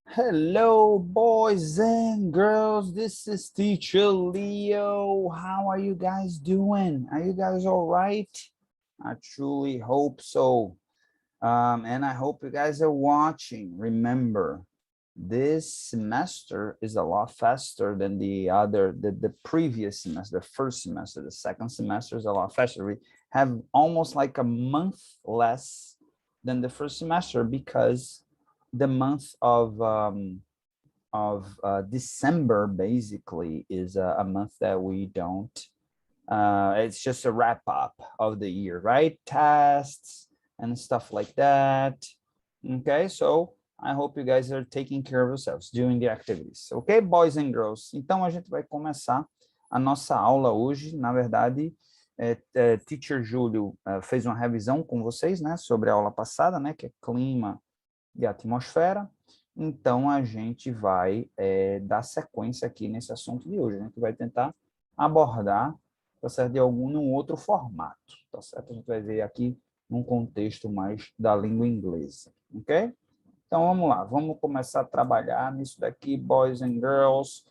Hello, boys and girls. This is Teacher Leo. How are you guys doing? Are you guys all right? I truly hope so. And I hope you guys are watching. Remember, this semester is a lot faster than the previous semester, the first semester. The second semester is a lot faster. We have almost like a month less than the first semester because the month of December basically is a month that we don't it's just a wrap up of the year, right? Tests and stuff like that. Okay, so I hope you guys are taking care of yourselves doing the activities. Okay, boys and girls? Então a gente vai começar a nossa aula hoje. Na verdade, Teacher Júlio fez uma revisão com vocês, né, sobre a aula passada, né, que é clima e atmosfera. Então a gente vai dar sequência aqui nesse assunto de hoje. A gente vai tentar abordar, tá certo, de num outro formato, tá certo? A gente vai ver aqui num contexto mais da língua inglesa, ok? Então vamos lá, vamos começar a trabalhar nisso daqui, boys and girls,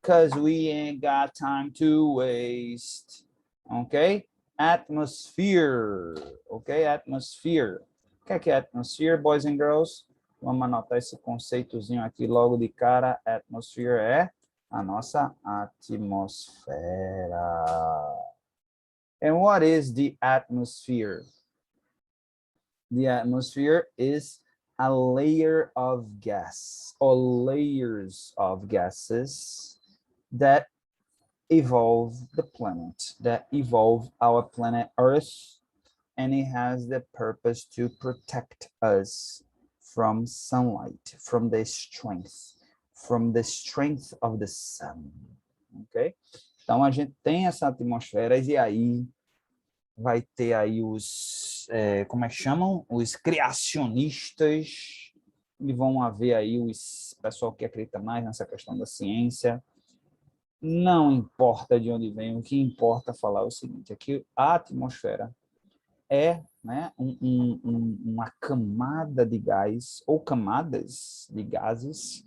because we ain't got time to waste, ok? Atmosphere, ok? Atmosphere. O que é atmosphere, boys and girls? Vamos anotar esse conceitozinho aqui logo de cara. Atmosphere é a nossa atmosfera. And what is the atmosphere? The atmosphere is a layer of gas or layers of gases that evolve the planet, that evolve our planet Earth, and it has the purpose to protect us from sunlight, from the strength of the sun, ok? Então a gente tem essa atmosfera e aí vai ter aí os, como é que chamam? Os criacionistas, e vão haver aí os pessoal que acredita mais nessa questão da ciência. Não importa de onde vem, o que importa falar é o seguinte, é que a atmosfera é, né, uma camada de gás ou camadas de gases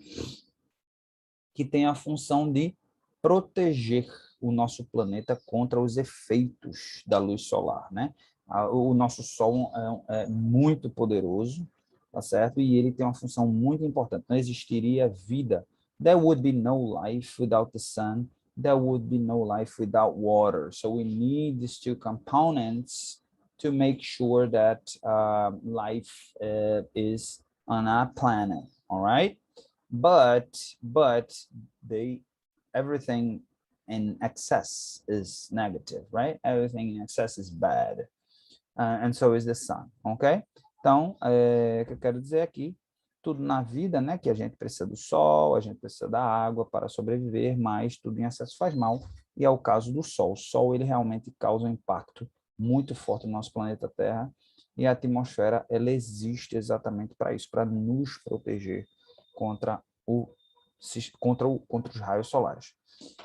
que tem a função de proteger o nosso planeta contra os efeitos da luz solar, né? O nosso Sol é muito poderoso, tá certo? E ele tem uma função muito importante. Não existiria vida. There would be no life without the sun. There would be no life without water. So we need these two components to make sure that life is on our planet. All right? But they everything in excess is negative, right? Everything in excess is bad, and so is the sun, ok? Então, o que eu quero dizer aqui, tudo na vida, né, que a gente precisa do sol, a gente precisa da água para sobreviver, mas tudo em excesso faz mal, e é o caso do sol. O sol, ele realmente causa um impacto muito forte no nosso planeta Terra, e a atmosfera, ela existe exatamente para isso, para nos proteger contra contra os raios solares.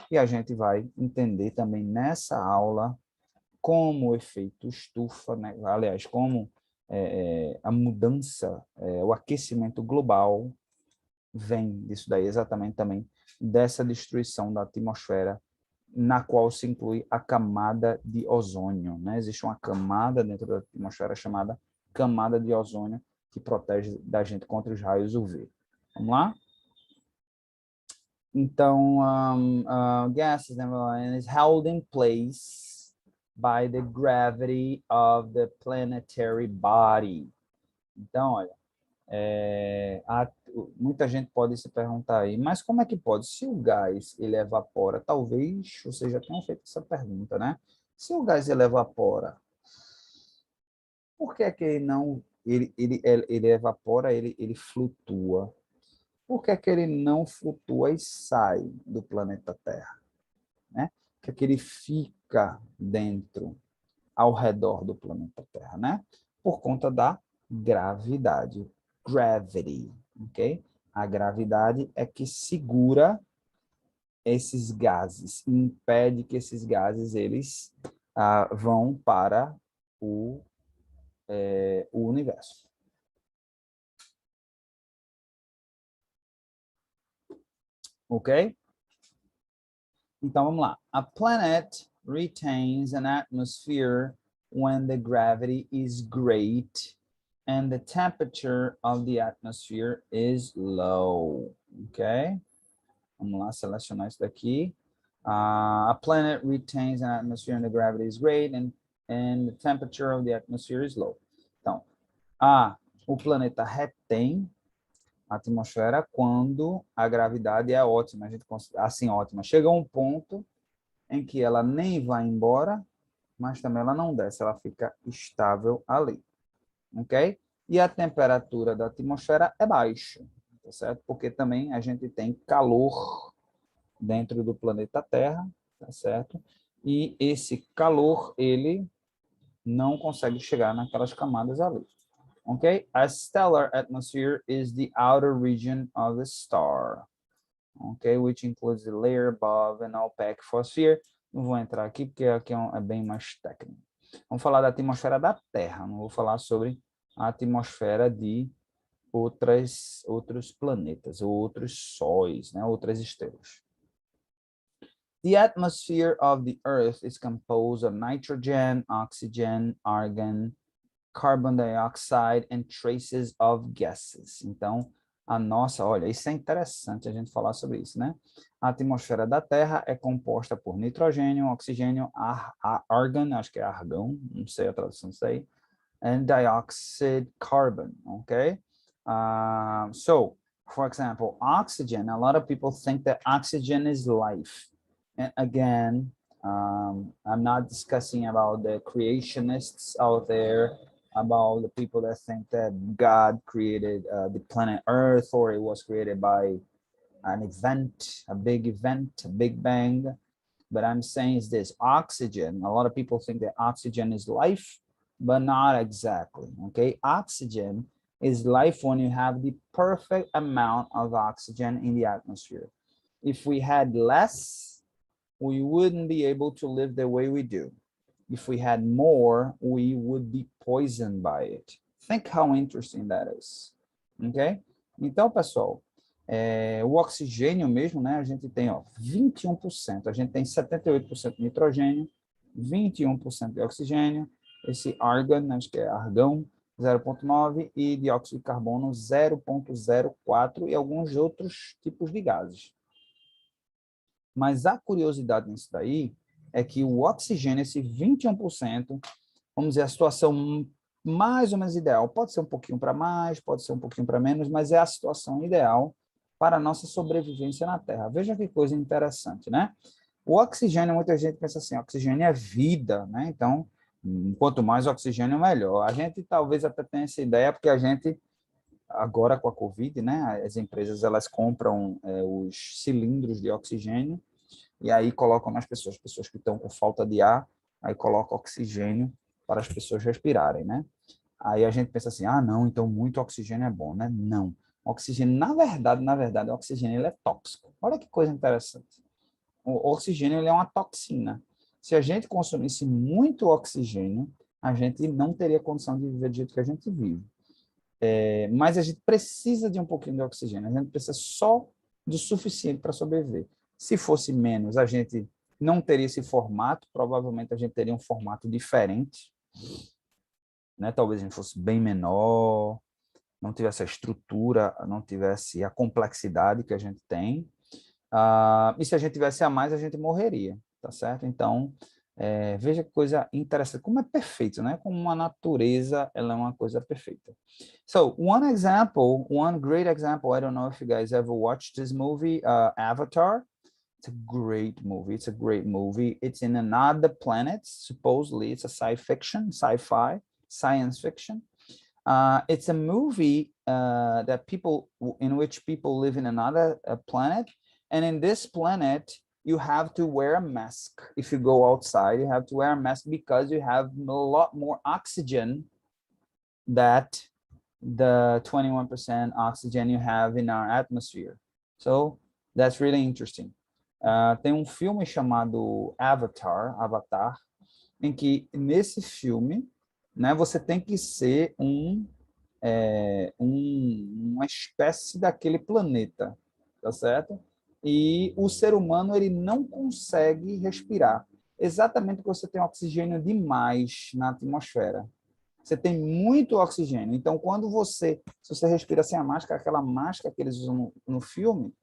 E a gente vai entender também nessa aula como o efeito estufa, né? Aliás, como a mudança, o aquecimento global vem disso daí, exatamente também dessa destruição da atmosfera, na qual se inclui a camada de ozônio, né? Existe uma camada dentro da atmosfera chamada camada de ozônio que protege da gente contra os raios UV. Vamos lá? Então, gases is held in place by the gravity of the planetary body. Então, olha, muita gente pode se perguntar aí, mas como é que pode? Se o gás ele evapora, talvez vocês já tenham feito essa pergunta, né? Se o gás ele evapora, por que que ele não ele evapora, ele flutua? Por que que ele não flutua e sai do planeta Terra, né? Por que que ele fica dentro, ao redor do planeta Terra, né? Por conta da gravidade, gravity, ok? A gravidade é que segura esses gases, impede que esses gases eles vão para o universo. Ok? Então, vamos lá. A planet retains an atmosphere when the gravity is great and the temperature of the atmosphere is low. Ok? Vamos lá, selecionar isso daqui. A planet retains an atmosphere and the gravity is great and the temperature of the atmosphere is low. Então, o planeta retém a atmosfera quando a gravidade é ótima, a gente assim ótima. Chega um ponto em que ela nem vai embora, mas também ela não desce, ela fica estável ali, ok? E a temperatura da atmosfera é baixa, tá certo? Porque também a gente tem calor dentro do planeta Terra, tá certo? E esse calor, ele não consegue chegar naquelas camadas ali. Okay? A stellar atmosphere is the outer region of a star. Okay? Which includes the layer above an opaque phosphere. Não vou entrar aqui porque aqui é bem mais técnico. Vamos falar da atmosfera da Terra. Não vou falar sobre a atmosfera de outros planetas, ou outros sóis, né? Outras estrelas. The atmosphere of the Earth is composed of nitrogen, oxygen, argon, carbon dioxide and traces of gases. Então, olha, isso é interessante a gente falar sobre isso, né? A atmosfera da Terra é composta por nitrogênio, oxigênio, argon, acho que é argão, não sei a tradução disso aí, and dioxide carbon, okay? So, for example, oxygen, a lot of people think that oxygen is life. And again, I'm not discussing about the creationists out there, about the people that think that God created the planet Earth or it was created by an event, a big bang. But I'm saying is this, oxygen, a lot of people think that oxygen is life, but not exactly, okay? Oxygen is life when you have the perfect amount of oxygen in the atmosphere. If we had less, we wouldn't be able to live the way we do. If we had more, we would be poisoned by it. Think how interesting that is. Ok? Então, pessoal, o oxigênio mesmo, né? A gente tem 21%. A gente tem 78% de nitrogênio, 21% de oxigênio, esse argon, acho que é argão, 0,9 e dióxido de carbono 0,04 e alguns outros tipos de gases. Mas a curiosidade nisso daí é que o oxigênio, esse 21%, vamos dizer, a situação mais ou menos ideal. Pode ser um pouquinho para mais, pode ser um pouquinho para menos, mas é a situação ideal para a nossa sobrevivência na Terra. Veja que coisa interessante, né? O oxigênio, muita gente pensa assim, oxigênio é vida, né? Então, quanto mais oxigênio, melhor. A gente talvez até tenha essa ideia, porque a gente, agora com a Covid, né? As empresas, elas compram os cilindros de oxigênio, e aí colocam nas pessoas que estão com falta de ar, aí colocam oxigênio para as pessoas respirarem, né? Aí a gente pensa assim, não, então muito oxigênio é bom, né? Não. Oxigênio, na verdade, o oxigênio ele é tóxico. Olha que coisa interessante. O oxigênio ele é uma toxina. Se a gente consumisse muito oxigênio, a gente não teria condição de viver do jeito que a gente vive. Mas a gente precisa de um pouquinho de oxigênio, a gente precisa só do suficiente para sobreviver. Se fosse menos, a gente não teria esse formato, provavelmente a gente teria um formato diferente, né? Talvez a gente fosse bem menor, não tivesse a estrutura, não tivesse a complexidade que a gente tem. E se a gente tivesse a mais, a gente morreria, tá certo? Então, veja que coisa interessante, como é perfeito, né? Como a natureza, ela é uma coisa perfeita. So, one great example, I don't know if you guys ever watched this movie, Avatar. It's a great movie. It's a great movie. It's in another planet. Supposedly, it's a sci-fi, science fiction. It's a movie in which people live in another planet. And in this planet, you have to wear a mask. If you go outside, you have to wear a mask because you have a lot more oxygen that the 21% oxygen you have in our atmosphere. So that's really interesting. Tem filme chamado Avatar, em que nesse filme, né, você tem que ser uma espécie daquele planeta, tá certo? e o ser humano ele não consegue respirar. Exatamente porque você tem oxigênio demais na atmosfera. Você tem muito oxigênio. Então, se você respira sem a máscara, aquela máscara que eles usam no filme,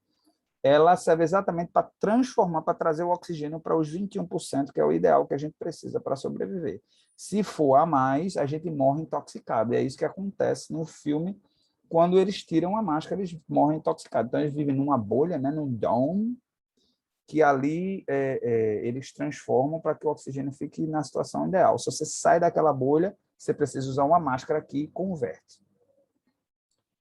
ela serve exatamente para transformar, para trazer o oxigênio para os 21%, que é o ideal que a gente precisa para sobreviver. Se for a mais, a gente morre intoxicado. E é isso que acontece no filme. Quando eles tiram a máscara, eles morrem intoxicados. Então, eles vivem numa bolha, né, num dome, que ali eles transformam para que o oxigênio fique na situação ideal. Se você sai daquela bolha, você precisa usar uma máscara que converte.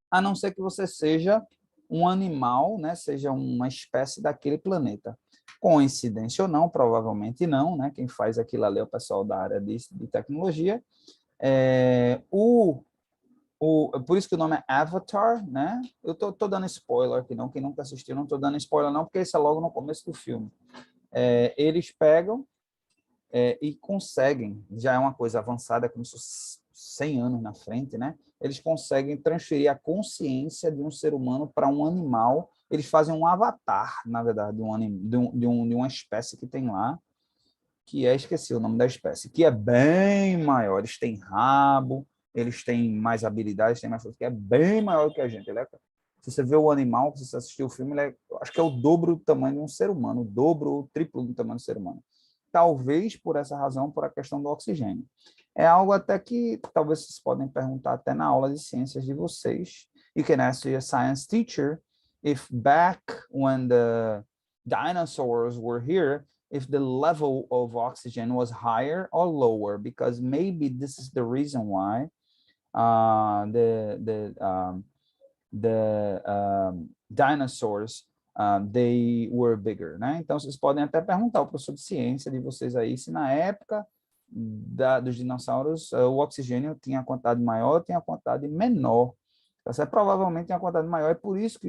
A não ser que você seja um animal, né, seja uma espécie daquele planeta. Coincidência ou não, provavelmente não, né? Quem faz aquilo ali é o pessoal da área de tecnologia. Por isso que o nome é Avatar, né? Eu tô dando spoiler aqui, não. Quem nunca assistiu, não tô dando spoiler, não, porque isso é logo no começo do filme. Eles pegam e conseguem, já é uma coisa avançada, como se fosse 100 anos na frente, né? Eles conseguem transferir a consciência de um ser humano para um animal. Eles fazem um avatar, na verdade, de uma espécie que tem lá, que esqueci o nome da espécie, que é bem maior. Eles têm rabo, eles têm mais habilidades, têm mais coisas, que é bem maior que a gente. Se você vê o animal, se você assistiu o filme, acho que é o dobro do tamanho de um ser humano, o dobro ou o triplo do tamanho do ser humano. Talvez por essa razão, por a questão do oxigênio. É algo até que talvez vocês podem perguntar até na aula de ciências de vocês. You can ask your science teacher if back when the dinosaurs were here, if the level of oxygen was higher or lower, because maybe this is the reason why the dinosaurs they were bigger, né? Então vocês podem até perguntar ao professor de ciência de vocês aí se na época dos dinossauros o oxigênio tinha quantidade maior ou tinha quantidade menor. Então, provavelmente tinha quantidade maior, é por isso que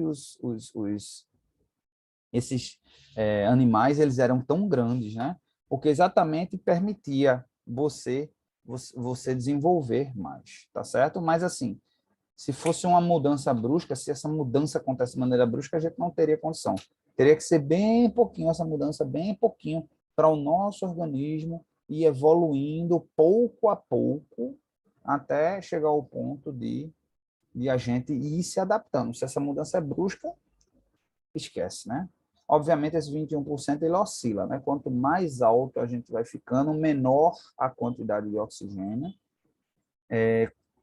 esses animais eles eram tão grandes, né? Porque exatamente permitia você desenvolver mais, tá certo? Mas assim, se fosse uma mudança brusca, se essa mudança acontece de maneira brusca, a gente não teria condição. Teria que ser bem pouquinho essa mudança, bem pouquinho, para o nosso organismo ir evoluindo pouco a pouco até chegar ao ponto de a gente ir se adaptando. Se essa mudança é brusca, esquece, né? Obviamente, esse 21% ele oscila, né? Quanto mais alto a gente vai ficando, menor a quantidade de oxigênio,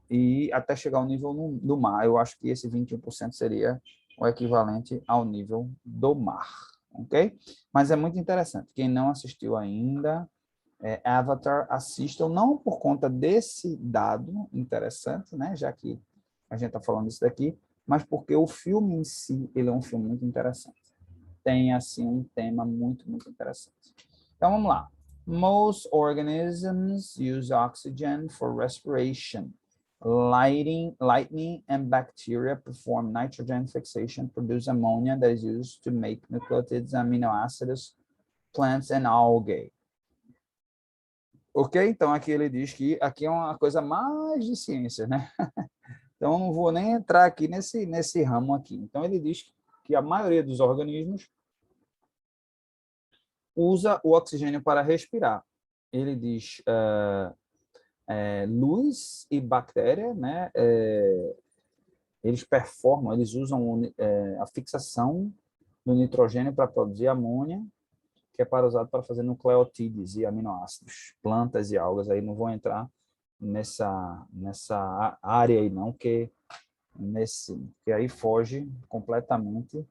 e até chegar ao nível do mar. Eu acho que esse 21% seria o equivalente ao nível do mar, ok? Mas é muito interessante. Quem não assistiu ainda, Avatar, assistam, não por conta desse dado interessante, né? Já que a gente está falando isso daqui, mas porque o filme em si, ele é um filme muito interessante. Tem, assim, um tema muito, muito interessante. Então, vamos lá. Most organisms use oxygen for respiration. Lightning and bacteria perform nitrogen fixation, produce ammonia that is used to make nucleotides, amino acids, plants and algae. Ok? Então, aqui ele diz que aqui é uma coisa mais de ciência, né? Então, não vou nem entrar aqui nesse ramo aqui. Então, ele diz que a maioria dos organismos usa o oxigênio para respirar. Ele diz luz e bactéria, né? Eles usam a fixação do nitrogênio para produzir amônia, que é para fazer nucleotídeos e aminoácidos, plantas e algas. Aí não vou entrar nessa área aí não, que aí foge completamente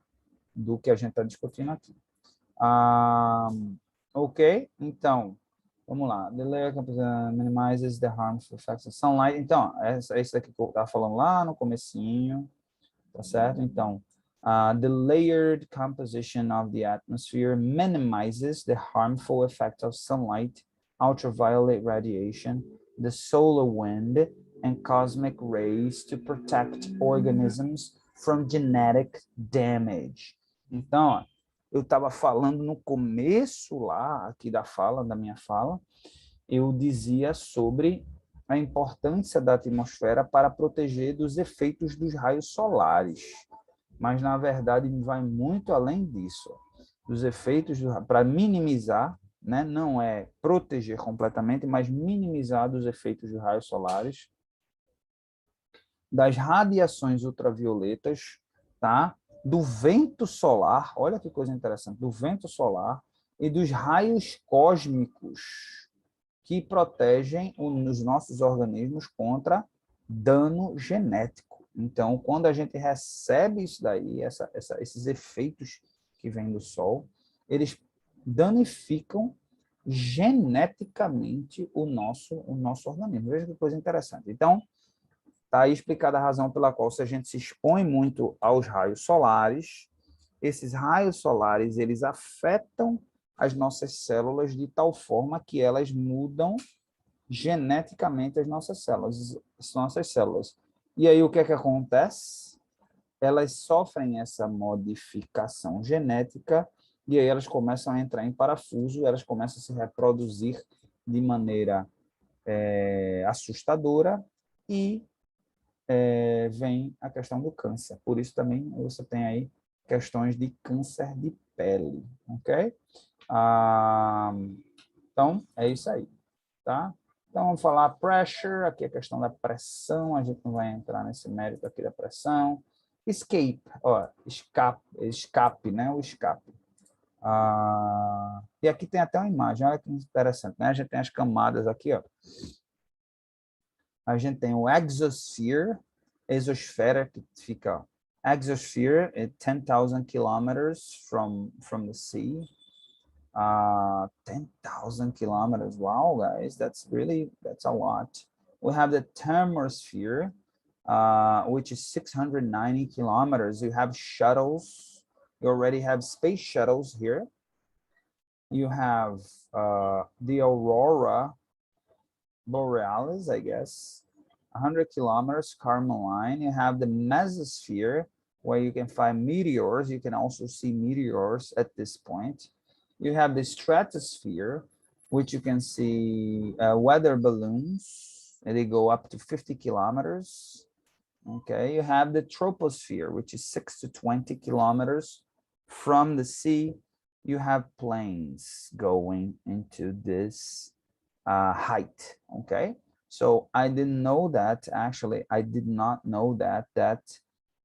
do que a gente está discutindo aqui. Ok, então, vamos lá. The layer minimizes the harmful effects of sunlight. Então, é isso aqui que eu estava falando lá no comecinho, tá certo? Então, the layered composition of the atmosphere minimizes the harmful effect of sunlight, ultraviolet radiation, the solar wind, and cosmic rays to protect organisms from genetic damage. Então, ó, eu estava falando no começo lá, aqui da minha fala, eu dizia sobre a importância da atmosfera para proteger dos efeitos dos raios solares. mas na verdade vai muito além disso. Dos efeitos, para minimizar, né? Não é proteger completamente, mas minimizar dos efeitos dos raios solares, das radiações ultravioletas, tá? Do vento solar, olha que coisa interessante, do vento solar e dos raios cósmicos que protegem os nossos organismos contra dano genético. Então, quando a gente recebe isso daí, esses efeitos que vêm do Sol, eles danificam geneticamente o nosso organismo. Veja que coisa interessante. Então, está aí explicada a razão pela qual, se a gente se expõe muito aos raios solares, esses raios solares, eles afetam as nossas células de tal forma que elas mudam geneticamente as nossas células. E aí o que é que acontece? Elas sofrem essa modificação genética e aí elas começam a entrar em parafuso, elas começam a se reproduzir de maneira assustadora e vem a questão do câncer. Por isso também você tem aí questões de câncer de pele, ok? Ah, então, é isso aí, tá? Então, vamos falar pressure, aqui a questão da pressão, a gente não vai entrar nesse mérito aqui da pressão. Escape, ó, escape, né? O escape. E aqui tem até uma imagem, olha que interessante, né? A gente tem as camadas aqui, ó. A gente tem o exosphere, exosfera, que fica... Exosphere é 10,000 kilometers from the sea. 10,000 kilometers. Wow, guys, that's a lot. We have the thermosphere, which is 690 kilometers. You have shuttles. You already have space shuttles here. You have the aurora borealis, I guess, 100 kilometers, Carmeline. You have the mesosphere, where you can find meteors. You can also see meteors at this point. You have the stratosphere, which you can see weather balloons, and they go up to 50 kilometers. Okay, you have the troposphere, which is 6 to 20 kilometers from the sea. You have planes going into this height. Okay, so I didn't know that. Actually, I did not know that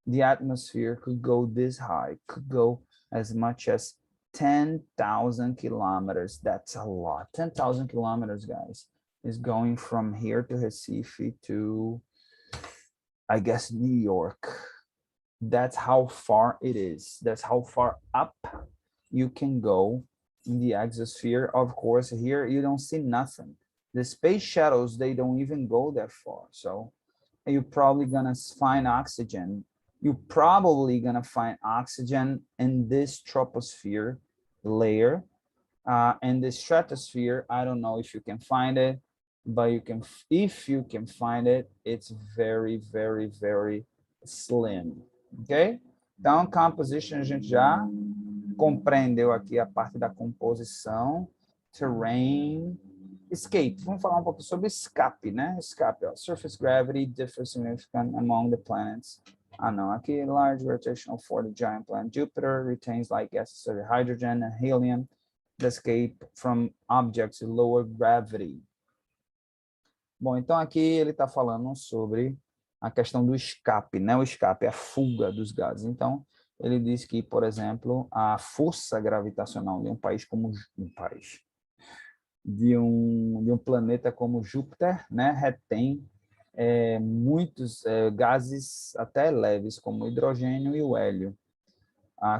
the atmosphere could go this high, could go as much as 10,000 kilometers. That's a lot. 10,000 kilometers, guys, is going from here to Recife to, I guess, New York. That's how far it is. That's how far up you can go in the exosphere. Of course, here you don't see nothing. The space shuttles, they don't even go that far. So you're probably gonna find oxygen. You're probably gonna find oxygen in this troposphere layer. And the stratosphere, I don't know if you can find it, but if you can find it, it's very, very, very slim. Ok? Então, composition, a gente já compreendeu aqui a parte da composição, terrain, escape. Vamos falar um pouco sobre escape, né? Escape, ó. Surface gravity differs significantly among the planets. Não, aqui large rotational for the giant planet Jupiter retains like gases such as hydrogen and helium that escape from objects with lower gravity. Bom, então aqui ele está falando sobre a questão do escape, né? O escape é a fuga dos gases. Então, ele diz que, por exemplo, a força gravitacional de um país como de um planeta como Júpiter, né, retém muitos gases até leves, como o hidrogênio e o hélio,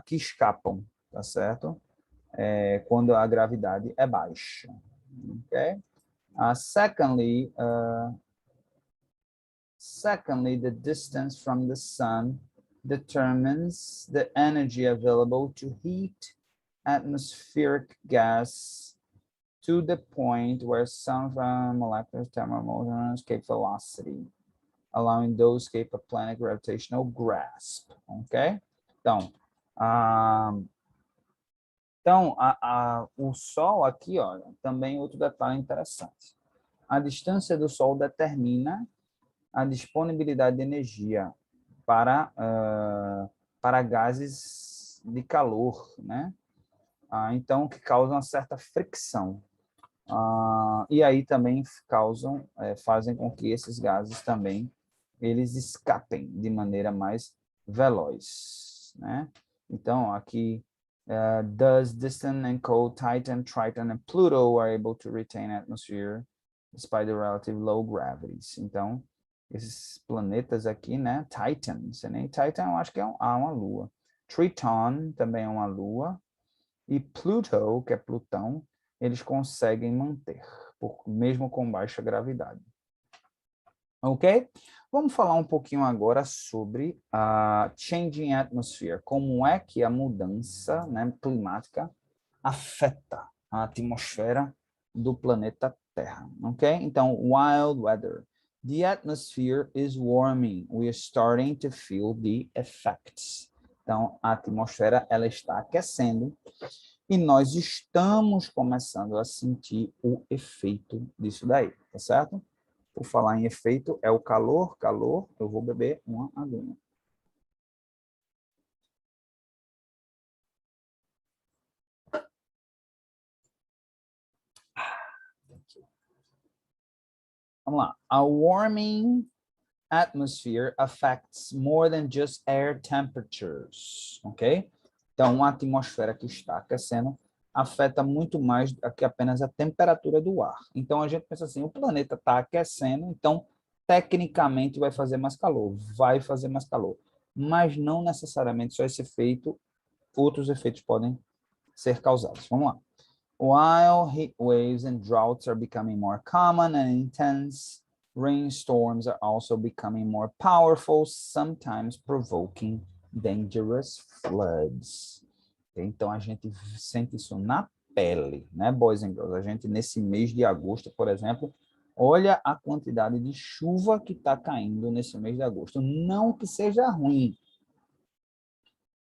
que escapam, tá certo? Quando a gravidade é baixa. Okay? Secondly, the distance from the sun determines the energy available to heat atmospheric gas to the point where some molecular thermomolecular escape velocity, allowing those escape a planet gravitational grasp. Ok? Então, o Sol aqui, ó, também outro detalhe interessante. A distância do Sol determina a disponibilidade de energia para para gases de calor, né? Então, que causam uma certa fricção. E aí também fazem com que esses gases também eles escapem de maneira mais veloz, né? Então, aqui, does distant and cold Titan, Triton and Pluto are able to retain atmosphere despite the relative low gravities? Então, esses planetas aqui, né? Titan, Titan eu acho que é uma lua. Triton também é uma lua. E Pluto, que é Plutão, eles conseguem manter, mesmo com baixa gravidade. Ok? Vamos falar um pouquinho agora sobre a changing atmosphere, como é que a mudança, né, climática afeta a atmosfera do planeta Terra, ok? Então, wild weather. The atmosphere is warming. We are starting to feel the effects. Então, a atmosfera ela está aquecendo e nós estamos começando a sentir o efeito disso daí, tá certo? Por falar em efeito, é o calor, eu vou beber uma aguinha. Vamos lá. A warming atmosphere affects more than just air temperatures, ok? Então, uma atmosfera que está aquecendo afeta muito mais do que apenas a temperatura do ar. Então, a gente pensa assim, o planeta está aquecendo, então, tecnicamente, vai fazer mais calor. Vai fazer mais calor. Mas não necessariamente só esse efeito, outros efeitos podem ser causados. Vamos lá. While heat waves and droughts are becoming more common and intense, rainstorms are also becoming more powerful, sometimes provoking dangerous floods. Então, a gente sente isso na pele, né, boys and girls? A gente, nesse mês de agosto, por exemplo, olha a quantidade de chuva que está caindo nesse mês de agosto. Não que seja ruim.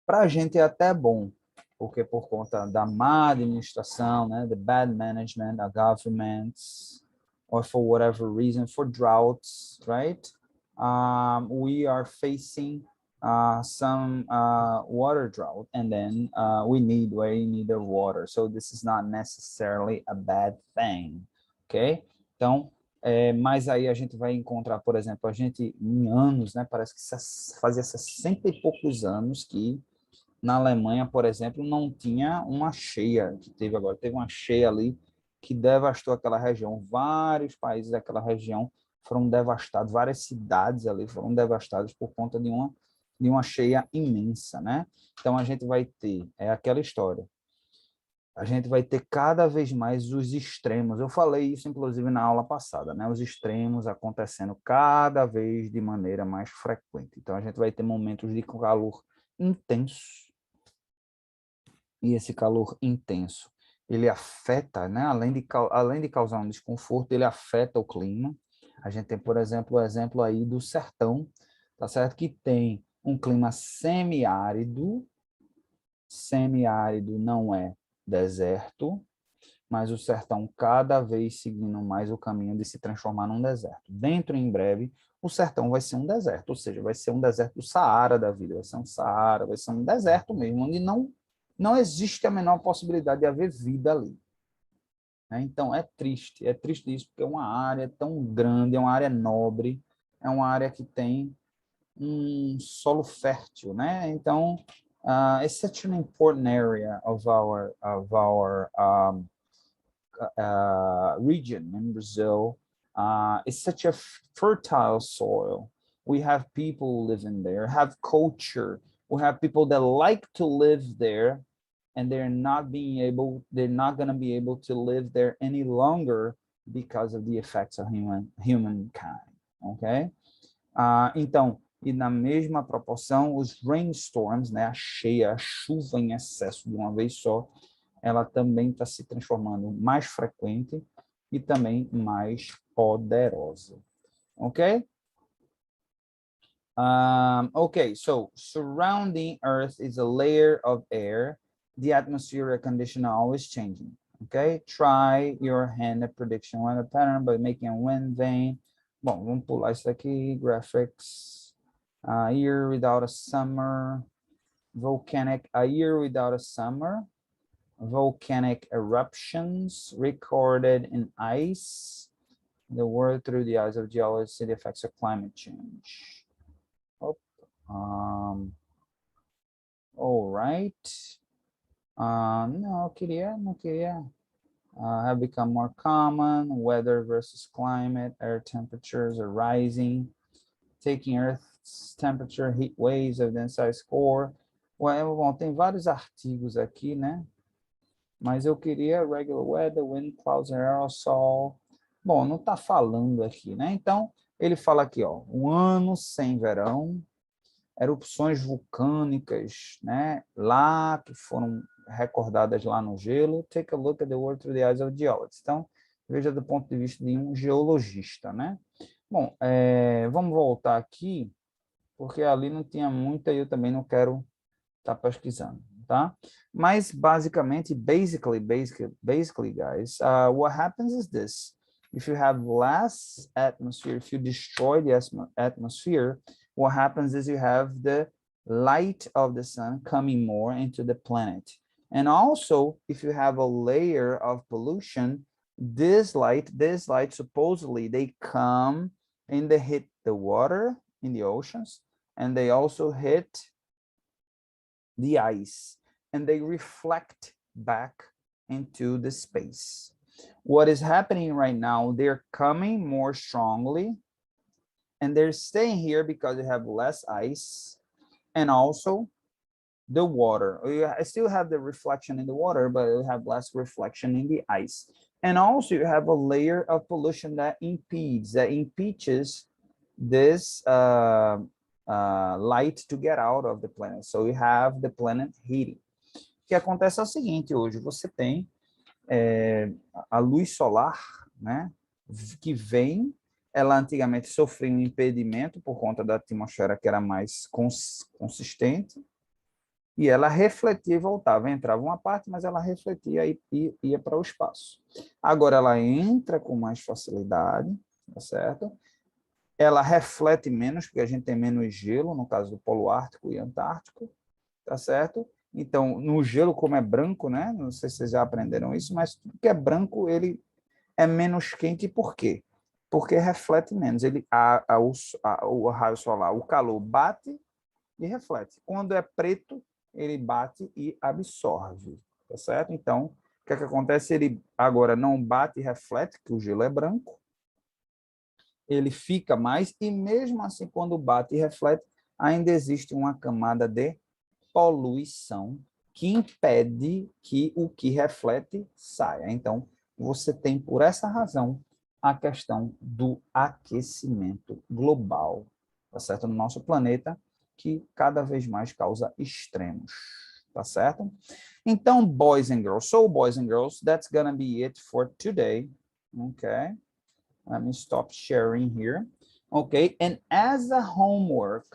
Para a gente é até bom, porque por conta da má administração, né, the bad management of governments, or for whatever reason, for droughts, right? We are facing some water drought, and then we need the water. So this is not necessarily a bad thing, ok? Então, mas aí a gente vai encontrar, por exemplo, a gente em anos, né? Parece que fazia 60 e poucos anos que na Alemanha, por exemplo, não tinha uma cheia que teve agora. Teve uma cheia ali que devastou aquela região. Vários países daquela região foram devastados, várias cidades ali foram devastadas por conta de uma cheia imensa, né? Então, a gente vai ter, é aquela história, a gente vai ter cada vez mais os extremos. Eu falei isso, inclusive, na aula passada, né? Os extremos acontecendo cada vez de maneira mais frequente. Então, a gente vai ter momentos de calor intenso, e esse calor intenso, ele afeta, né? Além de causar um desconforto, ele afeta o clima. A gente tem, por exemplo, o exemplo aí do sertão, tá certo? Que tem um clima semiárido, semiárido não é deserto, mas o sertão cada vez seguindo mais o caminho de se transformar num deserto. Dentro, em breve, o sertão vai ser um deserto, ou seja, vai ser um deserto do Saara da vida, vai ser um Saara, vai ser um deserto mesmo, onde não existe a menor possibilidade de haver vida ali. Então, é triste isso, porque é uma área tão grande, é uma área nobre, é uma área que tem um solo fértil, né? Então, it's such an important area of our region in Brazil. It's such a fertile soil. We have people living there, have culture. We have people that like to live there, and they're not going to be able to live there any longer because of the effects of humankind. Okay? Então, e na mesma proporção, os rainstorms, né, a chuva em excesso de uma vez só, ela também está se transformando mais frequente e também mais poderosa. Ok? Okay, so surrounding Earth is a layer of air. The atmospheric condition are always changing. Okay? Try your hand at prediction weather pattern by making a wind vane. Bom, vamos pular isso aqui. Graphics. Year without a summer. volcanic, a year without a summer, volcanic eruptions recorded in ice, the world through the eyes of geology, the effects of climate change. All right. Não queria. Have become more common, weather versus climate, air temperatures are rising, taking Earth's temperature, heat waves, evidence ice core. Well, bom, tem vários artigos aqui, né? Mas eu queria regular weather, wind, clouds, aerosol. Bom, não está falando aqui, né? Então, ele fala aqui, ó, um ano sem verão, erupções vulcânicas, né? Lá que foram recordadas lá no gelo. Take a look at the world through the eyes of geologists. Então, veja do ponto de vista de um geologista, né? Bom, vamos voltar aqui, porque ali não tinha muita e eu também não quero estar pesquisando, tá? Mas, basically, guys, what happens is this. If you have less atmosphere, if you destroy the atmosphere, what happens is you have the light of the sun coming more into the planet. And also, if you have a layer of pollution, this light supposedly, they come and they hit the water in the oceans, and they also hit the ice, and they reflect back into the space. What is happening right now, they're coming more strongly, and they're staying here because they have less ice, and also the water. I still have the reflection in the water, but you have less reflection in the ice. And also you have a layer of pollution that impedes this light to get out of the planet. So you have the planet heating. O que acontece é o seguinte, hoje você tem a luz solar, né, que vem, ela antigamente sofreu um impedimento por conta da atmosfera que era mais consistente, e ela refletia e voltava, entrava uma parte, mas ela refletia e ia para o espaço. Agora ela entra com mais facilidade, tá certo? Ela reflete menos, porque a gente tem menos gelo, no caso do Polo Ártico e Antártico, tá certo? Então, no gelo, como é branco, né? Não sei se vocês já aprenderam isso, mas tudo que é branco, ele é menos quente, por quê? Porque reflete menos. O raio solar, o calor bate e reflete. Quando é preto, ele bate e absorve, tá certo? Então, o que é que acontece? Ele agora não bate e reflete, que o gelo é branco, ele fica mais, e mesmo assim, quando bate e reflete, ainda existe uma camada de poluição que impede que o que reflete saia. Então, você tem, por essa razão, a questão do aquecimento global, tá certo? No nosso planeta, que cada vez mais causa extremos, tá certo? Então, boys and girls. So, boys and girls, that's gonna be it for today, okay? Let me stop sharing here. Okay, and as a homework,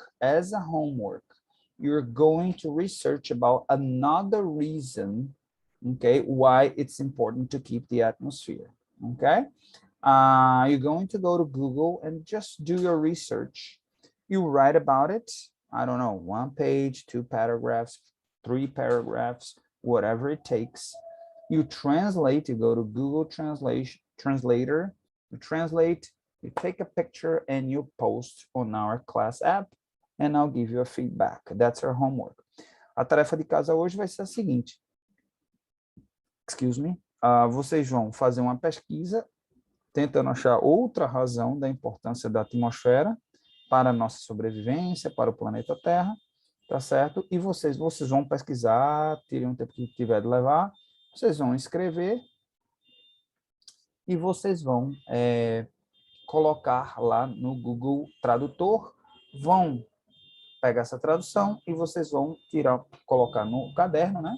you're going to research about another reason, okay, why it's important to keep the atmosphere, okay? You're going to go to Google and just do your research. You write about it, I don't know, 1 page, 2 paragraphs, 3 paragraphs, whatever it takes. You translate, you go to Google Translator, you translate, you take a picture and you post on our class app, and I'll give you a feedback. That's our homework. A tarefa de casa hoje vai ser a seguinte. Excuse me. Vocês vão fazer uma pesquisa tentando achar outra razão da importância da atmosfera para a nossa sobrevivência, para o planeta Terra, tá certo? E vocês vão pesquisar, tirem um tempo que tiver de levar, vocês vão escrever e vocês vão colocar lá no Google Tradutor, vão pegar essa tradução e vocês vão colocar no caderno, né?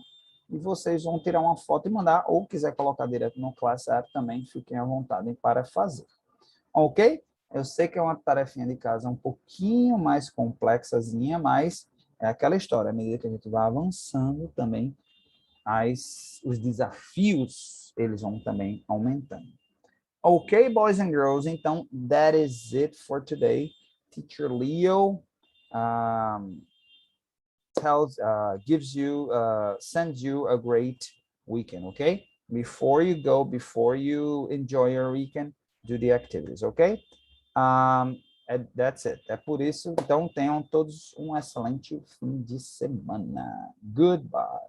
E vocês vão tirar uma foto e mandar, ou quiser colocar direto no Class App também, fiquem à vontade para fazer. Ok? Eu sei que é uma tarefinha de casa um pouquinho mais complexazinha, mas é aquela história, à medida que a gente vai avançando também, os desafios, eles vão também aumentando. Ok, boys and girls, então, that is it for today. Teacher Leo, gives you, sends you a great weekend, okay? Before you go, before you enjoy your weekend, do the activities, okay? That's it. É por isso, então tenham todos um excelente fim de semana. Goodbye.